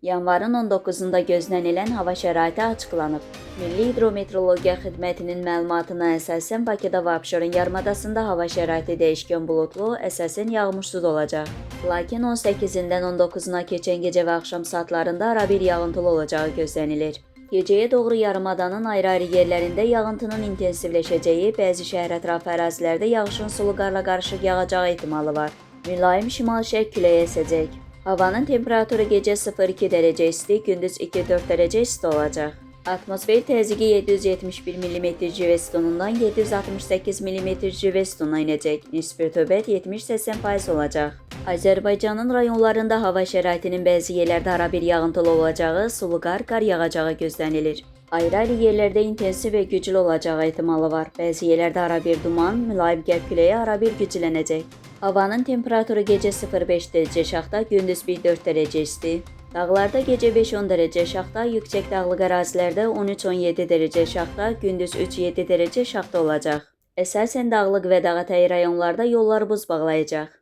Yanvarın 19-da gözlənilən hava şəraiti açıqlanıb. Milli Hidrometeorologiya Xidmətinin məlumatına əsasən Bakıda və Abşeron yarımadasında hava şəraiti dəyişkən buludlu, əsasən yağmursuz olacaq. Lakin 18-dən 19-na keçən gecə və axşam saatlarında arabir yağıntılı olacağı gözlənilir. Gecəyə doğru yarımadanın ayrı-ayrı yerlərində yağıntının intensivləşəcəyi, bəzi şəhər ətrafı ərazilərdə yağışın sulu qarla qarışıq yağacağı ehtimalı var. Mülayim şimal-şərq küləyi əsəcək. Havanın temperaturu gecə 0-2 dərəcə isti, gündüz 2-4 dərəcə isti olacaq. Atmosfer təzyiqi 771 mm civestonundan 768 mm civestona inəcək. Nisbi rütubət 70-80% olacaq. Azərbaycanın rayonlarında hava şəraitinin bəzi yerlərdə arabir yağıntılı olacağı, sulu qar yağacağı gözlənilir. Ayrı-ayrı yerlərdə intensiv və güclü olacağı ehtimalı var. Bəzi yerlərdə arabir duman, mülayim qərb küləyi arabir güclənəcək. Havanın temperaturu gecə 0-5 dərəcə aşağıda, gündüz 1-4 dərəcə isti. Dağlarda gecə 5-10 dərəcə aşağıda, yüksək dağlıq ərazilərdə 13-17 dərəcə aşağıda, gündüz 3-7 dərəcə aşağıda olacaq. Əsasən dağlıq və dağətəyi rayonlarda yollar buz bağlayacaq.